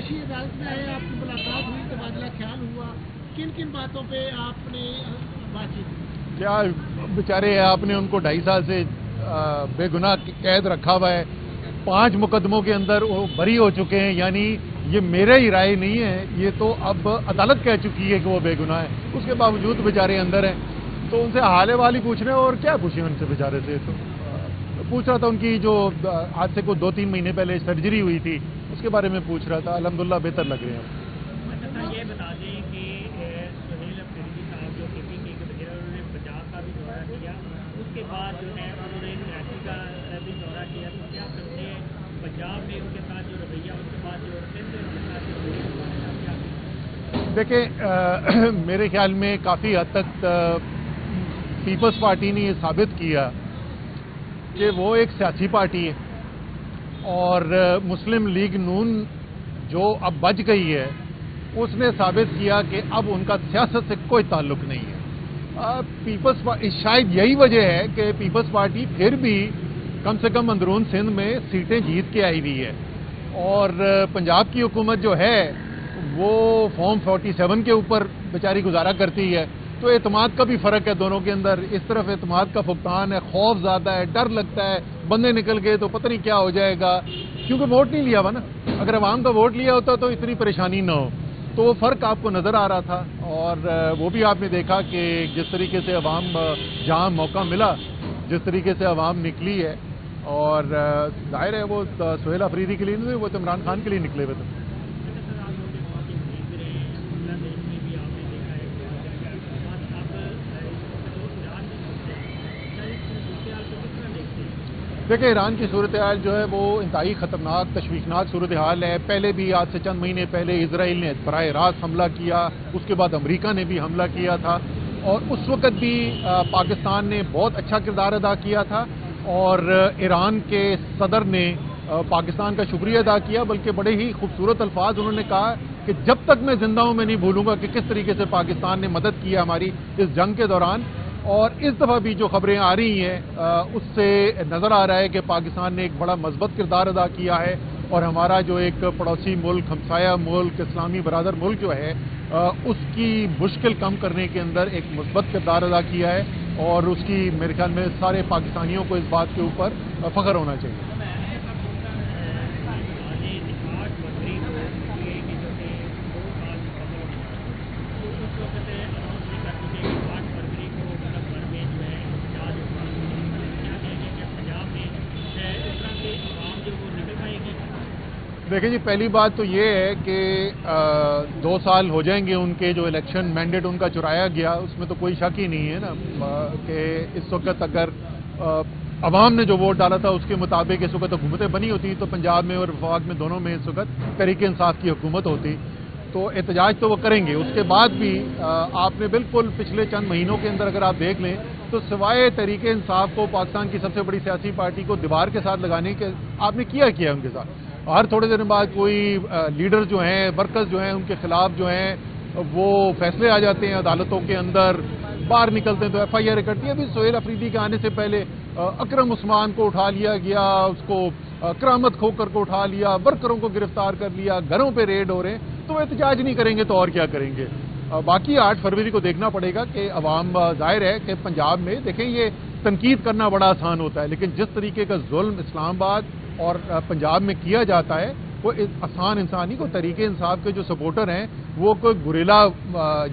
پیشی عدالت میں آئے, آپ کی ملاقات ہوئی, تبادلہ خیال ہوا, کن کن باتوں پہ آپ نے بات چیت کی؟ کیا بیچارے آپ نے ان کو 2.5 سال سے بے گناہ قید رکھا ہوا ہے, 5 مقدموں کے اندر وہ بری ہو چکے ہیں. یعنی یہ میرے ہی رائے نہیں ہے, یہ تو اب عدالت کہہ چکی ہے کہ وہ بے گناہ ہے, اس کے باوجود بیچارے اندر ہیں. تو ان سے حال والی پوچھ رہے ہیں, اور کیا پوچھیں ان سے بیچارے سے. تو پوچھ رہا تھا ان کی جو آج سے کوئی 2-3 مہینے پہلے سرجری ہوئی تھی اس کے بارے میں پوچھ رہا تھا. الحمدللہ بہتر لگ رہے ہیں. یہ بتا دیں کہ سہیل افریدی صاحب جو کے پی کے وزیر, انہوں نے پنجاب کا بھی دورہ کیا, اس کے بعد جو ہے انہوں نے کراچی کا بھی دورہ کیا. تو کیا سمجھتے ہیں پنجاب میں ان کے ساتھ جو رویہ, اس کے بعد جو سندھ ان کے ساتھ جو رویہ, دیکھیں میرے خیال میں کافی حد تک پیپلز پارٹی نے یہ ثابت کیا کہ وہ ایک سیاسی پارٹی ہے, اور مسلم لیگ نون جو اب بچ گئی ہے اس نے ثابت کیا کہ اب ان کا سیاست سے کوئی تعلق نہیں ہے. پیپلز پارٹی, شاید یہی وجہ ہے کہ پیپلز پارٹی پھر بھی کم سے کم اندرون سندھ میں سیٹیں جیت کے آئی ہوئی ہے, اور پنجاب کی حکومت جو ہے وہ فارم 47 کے اوپر بیچاری گزارا کرتی ہے. تو اعتماد کا بھی فرق ہے دونوں کے اندر. اس طرف اعتماد کا فقدان ہے, خوف زیادہ ہے, ڈر لگتا ہے بندے نکل گئے تو پتہ نہیں کیا ہو جائے گا, کیونکہ ووٹ نہیں لیا ہوا نا. اگر عوام کا ووٹ لیا ہوتا تو اتنی پریشانی نہ ہو. تو وہ فرق آپ کو نظر آ رہا تھا, اور وہ بھی آپ نے دیکھا کہ جس طریقے سے عوام, جہاں موقع ملا جس طریقے سے عوام نکلی ہے, اور ظاہر ہے وہ سہیل افریدی کے لیے نہیں, وہ تو عمران خان کے لیے نکلے ہوئے تھے. دیکھیں ایران کی صورتحال جو ہے وہ انتہائی خطرناک, تشویشناک صورتحال ہے. پہلے بھی آج سے چند مہینے پہلے اسرائیل نے براہ راست حملہ کیا, اس کے بعد امریکہ نے بھی حملہ کیا تھا, اور اس وقت بھی پاکستان نے بہت اچھا کردار ادا کیا تھا, اور ایران کے صدر نے پاکستان کا شکریہ ادا کیا, بلکہ بڑے ہی خوبصورت الفاظ انہوں نے کہا کہ جب تک میں زندہ ہوں میں نہیں بھولوں گا کہ کس طریقے سے پاکستان نے مدد کی ہماری اس جنگ کے دوران. اور اس دفعہ بھی جو خبریں آ رہی ہیں اس سے نظر آ رہا ہے کہ پاکستان نے ایک بڑا مثبت کردار ادا کیا ہے, اور ہمارا جو ایک پڑوسی ملک, ہمسایہ ملک, اسلامی برادر ملک جو ہے اس کی مشکل کم کرنے کے اندر ایک مثبت کردار ادا کیا ہے, اور اس کی میرے خیال میں سارے پاکستانیوں کو اس بات کے اوپر فخر ہونا چاہیے. دیکھیں جی, پہلی بات تو یہ ہے کہ 2 سال ہو جائیں گے ان کے جو الیکشن مینڈیٹ ان کا چرایا گیا, اس میں تو کوئی شک ہی نہیں ہے نا کہ اس وقت اگر عوام نے جو ووٹ ڈالا تھا اس کے مطابق اس وقت حکومتیں بنی ہوتی تو پنجاب میں اور وفاق میں دونوں میں اس وقت تحریک انصاف کی حکومت ہوتی. تو احتجاج تو وہ کریں گے. اس کے بعد بھی آپ نے بالکل پچھلے چند مہینوں کے اندر اگر آپ دیکھ لیں تو سوائے تحریک انصاف کو, پاکستان کی سب سے بڑی سیاسی پارٹی کو دیوار کے ساتھ لگانے کے آپ نے کیا ان کے ساتھ. ہر تھوڑے دن بعد کوئی لیڈر جو ہیں, ورکرز جو ہیں, ان کے خلاف جو ہیں وہ فیصلے آ جاتے ہیں عدالتوں کے اندر, باہر نکلتے ہیں تو ایف آئی آر کرتی ہے. ابھی سہیل افریدی کے آنے سے پہلے اکرم عثمان کو اٹھا لیا گیا, اس کو کرامت کھوکر کو اٹھا لیا, ورکروں کو گرفتار کر لیا, گھروں پہ ریڈ ہو رہے ہیں. تو احتجاج نہیں کریں گے تو اور کیا کریں گے. باقی 8 فروری کو دیکھنا پڑے گا کہ عوام, ظاہر ہے کہ پنجاب میں دیکھیں یہ تنقید کرنا بڑا آسان ہوتا ہے, لیکن جس طریقے کا ظلم اسلام آباد اور پنجاب میں کیا جاتا ہے وہ آسان انسان نہیں. کو تحریک انصاف کے جو سپورٹر ہیں وہ کوئی گریلا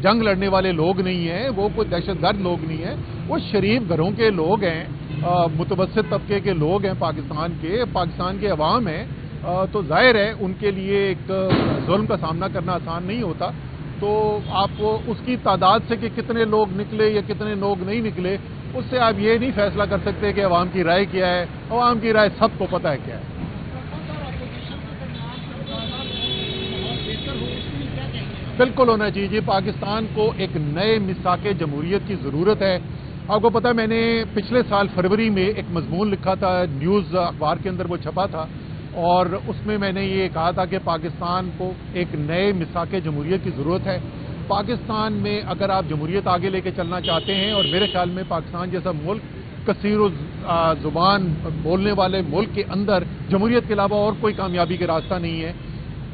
جنگ لڑنے والے لوگ نہیں ہیں, وہ کوئی دہشت گرد لوگ نہیں ہیں, وہ شریف گھروں کے لوگ ہیں, متوسط طبقے کے لوگ ہیں, پاکستان کے عوام ہیں. تو ظاہر ہے ان کے لیے ایک ظلم کا سامنا کرنا آسان نہیں ہوتا. تو آپ اس کی تعداد سے کہ کتنے لوگ نکلے یا کتنے لوگ نہیں نکلے, اس سے آپ یہ نہیں فیصلہ کر سکتے کہ عوام کی رائے کیا ہے. عوام کی رائے سب کو پتہ ہے کیا ہے. بالکل ہونا چاہیے جی. پاکستان کو ایک نئے میثاق جمہوریت کی ضرورت ہے. آپ کو پتہ ہے میں نے پچھلے سال فروری میں ایک مضمون لکھا تھا, نیوز اخبار کے اندر وہ چھپا تھا, اور اس میں نے یہ کہا تھا کہ پاکستان کو ایک نئے میثاق جمہوریت کی ضرورت ہے. پاکستان میں اگر آپ جمہوریت آگے لے کے چلنا چاہتے ہیں, اور میرے خیال میں پاکستان جیسا ملک, کثیر زبان بولنے والے ملک کے اندر جمہوریت کے علاوہ اور کوئی کامیابی کا راستہ نہیں ہے.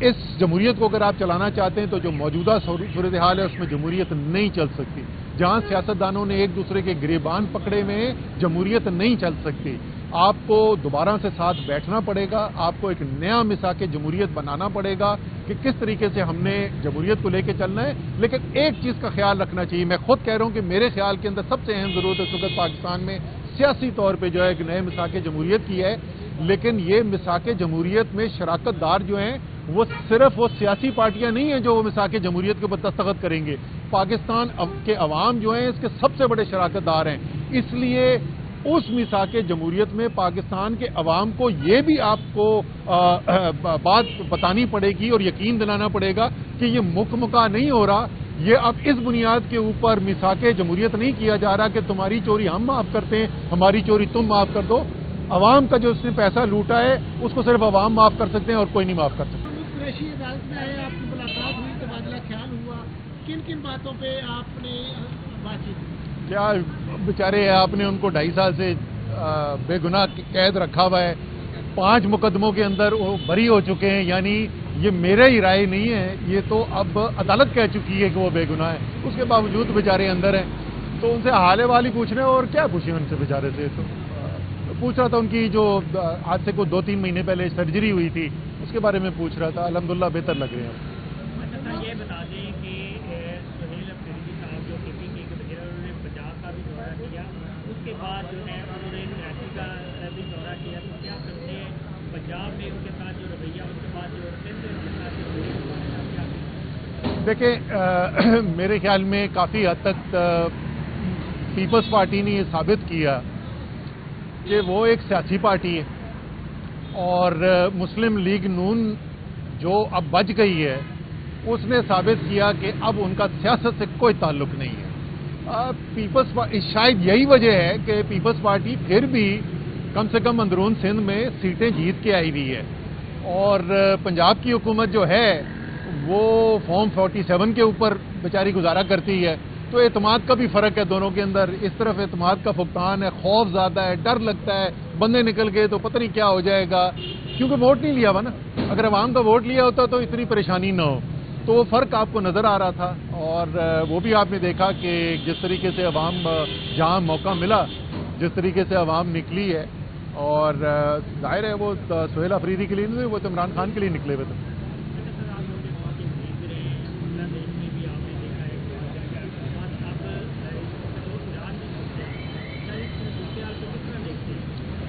اس جمہوریت کو اگر آپ چلانا چاہتے ہیں تو جو موجودہ صورتحال ہے اس میں جمہوریت نہیں چل سکتی. جہاں سیاستدانوں نے ایک دوسرے کے گریبان پکڑے میں جمہوریت نہیں چل سکتی. آپ کو دوبارہ سے ساتھ بیٹھنا پڑے گا, آپ کو ایک نیا مساق جمہوریت بنانا پڑے گا کہ کس طریقے سے ہم نے جمہوریت کو لے کے چلنا ہے. لیکن ایک چیز کا خیال رکھنا چاہیے, میں خود کہہ رہا ہوں کہ میرے خیال کے اندر سب سے اہم ضرورت اس وقت پاکستان میں سیاسی طور پہ جو ہے ایک نئے مساق جمہوریت کی ہے. لیکن یہ مساق جمہوریت میں شراکت دار جو ہیں وہ صرف وہ سیاسی پارٹیاں نہیں ہیں جو وہ مساق جمہوریت کے اوپر دستخط کریں گے. پاکستان کے عوام جو ہیں اس کے سب سے بڑے شراکت دار ہیں. اس لیے اس مساق جمہوریت میں پاکستان کے عوام کو یہ بھی آپ کو بات بتانی پڑے گی اور یقین دلانا پڑے گا کہ یہ مکمکا نہیں ہو رہا. یہ اب اس بنیاد کے اوپر مساق جمہوریت نہیں کیا جا رہا کہ تمہاری چوری ہم معاف کرتے ہیں, ہماری چوری تم معاف کر دو. عوام کا جو اس نے پیسہ لوٹا ہے اس کو صرف عوام معاف کر سکتے ہیں اور کوئی نہیں معاف کر سکتا. قریشی عدالت میں آئے, آپ کی ملاقات ہوئی, تبادلہ خیال ہوا, کن کن باتوں پہ آپ نے بات چیت کی؟ کیا بیچارے آپ نے ان کو 2.5 سال سے بے گناہ قید رکھا ہوا ہے. 5 مقدموں کے اندر وہ بری ہو چکے ہیں. یعنی یہ میرا ہی رائے نہیں ہے, یہ تو اب عدالت کہہ چکی ہے کہ وہ بے گناہ ہے. اس کے باوجود بیچارے اندر ہیں. تو ان سے حال والی پوچھ رہے ہیں اور کیا پوچھیں ان سے بیچارے سے. تو پوچھ رہا تھا ان کی جو آج سے کوئی 2-3 مہینے پہلے سرجری ہوئی تھی اس کے بارے میں پوچھ رہا تھا. الحمدللہ بہتر لگ رہے ہیں. اچھا یہ بتا دیں کہ سہیل افریدی صاحب جو KPK کے وزیر انہوں نے پنجاب کا بھی دورہ کیا, اس کے بعد جو ہے انہوں نے کراچی کا بھی دورہ کیا. تو کیا سمجھتے ہیں پنجاب میں ان کے ساتھ جو رویہ اس کے بعد جو دیکھیں میرے خیال میں کافی حد تک پیپلز پارٹی نے یہ ثابت کیا کہ وہ ایک سیاسی پارٹی ہے اور مسلم لیگ نون جو اب بچ گئی ہے اس نے ثابت کیا کہ اب ان کا سیاست سے کوئی تعلق نہیں ہے. شاید یہی وجہ ہے کہ پیپلز پارٹی پھر بھی کم سے کم اندرون سندھ میں سیٹیں جیت کے آئی ہوئی ہے اور پنجاب کی حکومت جو ہے وہ فارم 47 کے اوپر بیچاری گزارا کرتی ہے. تو اعتماد کا بھی فرق ہے دونوں کے اندر. اس طرف اعتماد کا فقدان ہے, خوف زیادہ ہے, ڈر لگتا ہے بندے نکل گئے تو پتہ نہیں کیا ہو جائے گا, کیونکہ ووٹ نہیں لیا ہوا نا. اگر عوام کا ووٹ لیا ہوتا تو اتنی پریشانی نہ ہو. تو وہ فرق آپ کو نظر آ رہا تھا اور وہ بھی آپ نے دیکھا کہ جس طریقے سے عوام جہاں موقع ملا جس طریقے سے عوام نکلی ہے اور ظاہر ہے وہ سہیل افریدی کے لیے نہیں, وہ تو عمران خان کے لیے نکلے ہوئے تھے.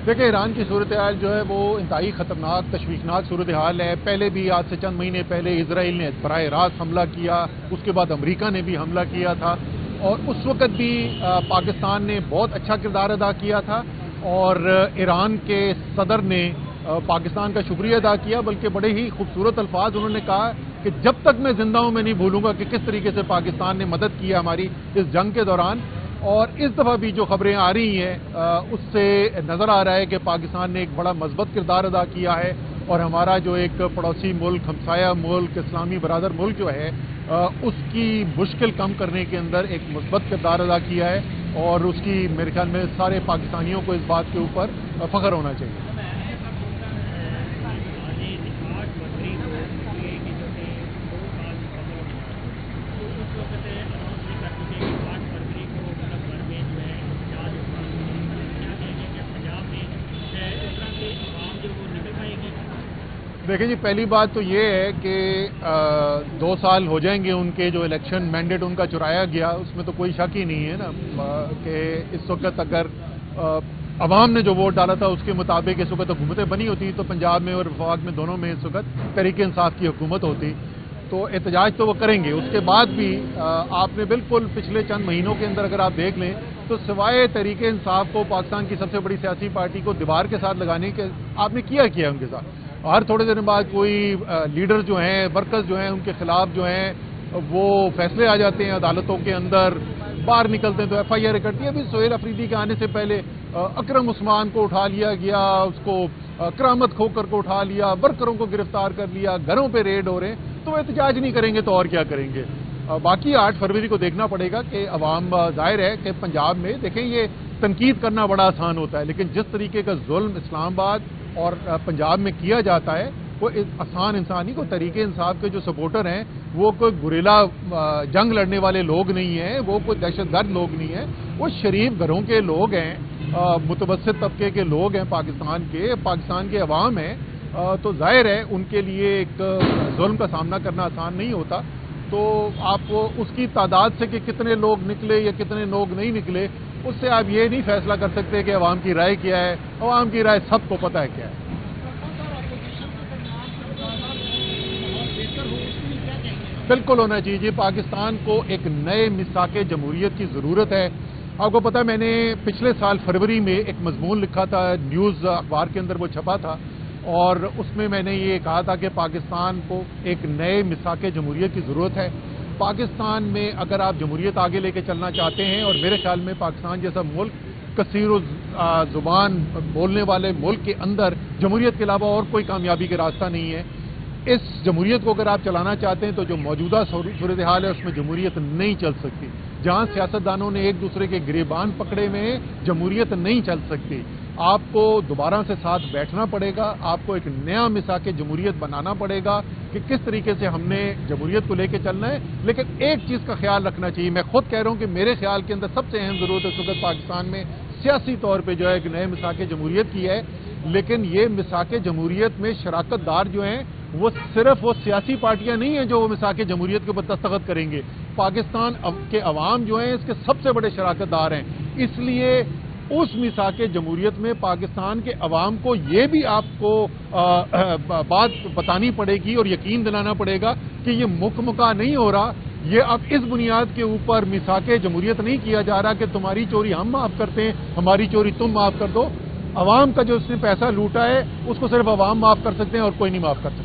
دیکھیں ایران کی صورتحال جو ہے وہ انتہائی خطرناک تشویشناک صورتحال ہے. پہلے بھی آج سے چند مہینے پہلے اسرائیل نے براہ راست حملہ کیا, اس کے بعد امریکہ نے بھی حملہ کیا تھا اور اس وقت بھی پاکستان نے بہت اچھا کردار ادا کیا تھا اور ایران کے صدر نے پاکستان کا شکریہ ادا کیا, بلکہ بڑے ہی خوبصورت الفاظ انہوں نے کہا کہ جب تک میں زندہ ہوں میں نہیں بھولوں گا کہ کس طریقے سے پاکستان نے مدد کی ہماری اس جنگ کے دوران. اور اس دفعہ بھی جو خبریں آ رہی ہیں اس سے نظر آ رہا ہے کہ پاکستان نے ایک بڑا مثبت کردار ادا کیا ہے اور ہمارا جو ایک پڑوسی ملک, ہمسایہ ملک, اسلامی برادر ملک جو ہے اس کی مشکل کم کرنے کے اندر ایک مثبت کردار ادا کیا ہے اور اس کی میرے خیال میں سارے پاکستانیوں کو اس بات کے اوپر فخر ہونا چاہیے. دیکھیں جی, پہلی بات تو یہ ہے کہ 2 سال ہو جائیں گے ان کے جو الیکشن مینڈیٹ ان کا چرایا گیا, اس میں تو کوئی شک ہی نہیں ہے نا کہ اس وقت اگر عوام نے جو ووٹ ڈالا تھا اس کے مطابق اس وقت حکومتیں بنی ہوتی تو پنجاب میں اور وفاق میں دونوں میں اس وقت تحریک انصاف کی حکومت ہوتی. تو احتجاج تو وہ کریں گے. اس کے بعد بھی آپ نے بالکل پچھلے چند مہینوں کے اندر اگر آپ دیکھ لیں تو سوائے تحریک انصاف کو پاکستان کی سب سے بڑی سیاسی پارٹی کو دیوار کے ساتھ لگانے کے آپ نے کیا ان کے ساتھ. ہر تھوڑے دن بعد کوئی لیڈر جو ہیں, ورکرز جو ہیں, ان کے خلاف جو ہیں وہ فیصلے آ جاتے ہیں عدالتوں کے اندر, باہر نکلتے ہیں تو FIR کرتی ہے. ابھی سہیل افریدی کے آنے سے پہلے اکرم عثمان کو اٹھا لیا گیا, اس کو کرامت کھوکر کو اٹھا لیا, ورکروں کو گرفتار کر لیا, گھروں پہ ریڈ ہو رہے ہیں. تو احتجاج نہیں کریں گے تو اور کیا کریں گے. باقی 8 فروری کو دیکھنا پڑے گا کہ عوام, ظاہر ہے کہ پنجاب میں دیکھیں یہ تنقید کرنا بڑا آسان ہوتا ہے لیکن جس طریقے کا ظلم اسلام آباد اور پنجاب میں کیا جاتا ہے کوئی آسان انسان نہیں، کوئی تحریک انصاف کے جو سپورٹر ہیں وہ کوئی گریلا جنگ لڑنے والے لوگ نہیں ہیں، وہ کوئی دہشت گرد لوگ نہیں ہیں، وہ شریف گھروں کے لوگ ہیں، متوسط طبقے کے لوگ ہیں، پاکستان کے عوام ہیں، تو ظاہر ہے ان کے لیے ایک ظلم کا سامنا کرنا آسان نہیں ہوتا. تو آپ اس کی تعداد سے کہ کتنے لوگ نکلے یا کتنے لوگ نہیں نکلے، اس سے آپ یہ نہیں فیصلہ کر سکتے کہ عوام کی رائے کیا ہے. عوام کی رائے سب کو پتہ ہے کیا ہے. بالکل ہونا چاہیے جی. پاکستان کو ایک نئے میثاق جمہوریت کی ضرورت ہے. آپ کو پتہ ہے میں نے پچھلے سال فروری میں ایک مضمون لکھا تھا، نیوز اخبار کے اندر وہ چھپا تھا، اور اس میں نے یہ کہا تھا کہ پاکستان کو ایک نئے میثاق جمہوریت کی ضرورت ہے. پاکستان میں اگر آپ جمہوریت آگے لے کے چلنا چاہتے ہیں، اور میرے خیال میں پاکستان جیسا ملک، کثیر زبان بولنے والے ملک کے اندر جمہوریت کے علاوہ اور کوئی کامیابی کا راستہ نہیں ہے. اس جمہوریت کو اگر آپ چلانا چاہتے ہیں تو جو موجودہ صورتحال ہے اس میں جمہوریت نہیں چل سکتی. جہاں سیاستدانوں نے ایک دوسرے کے گریبان پکڑے ہوئے ہیں، جمہوریت نہیں چل سکتی. آپ کو دوبارہ سے ساتھ بیٹھنا پڑے گا، آپ کو ایک نیا میثاق جمہوریت بنانا پڑے گا کہ کس طریقے سے ہم نے جمہوریت کو لے کے چلنا ہے. لیکن ایک چیز کا خیال رکھنا چاہیے، میں خود کہہ رہا ہوں کہ میرے خیال کے اندر سب سے اہم ضرورت اس وقت پاکستان میں سیاسی طور پہ جو ہے ایک نئے میثاق جمہوریت کی ہے. لیکن یہ میثاق جمہوریت میں شراکت دار جو ہیں وہ صرف وہ سیاسی پارٹیاں نہیں ہیں جو وہ میثاق جمہوریت کے اوپر دستخط کریں گے. پاکستان کے عوام جو ہیں اس کے سب سے بڑے شراکت دار ہیں. اس لیے اس میثاق جمہوریت میں پاکستان کے عوام کو یہ بھی آپ کو بات بتانی پڑے گی اور یقین دلانا پڑے گا کہ یہ مکمکا نہیں ہو رہا. یہ اب اس بنیاد کے اوپر میثاق جمہوریت نہیں کیا جا رہا کہ تمہاری چوری ہم معاف کرتے ہیں، ہماری چوری تم معاف کر دو. عوام کا جو اس نے پیسہ لوٹا ہے اس کو صرف عوام معاف کر سکتے ہیں اور کوئی نہیں معاف کر سکتا.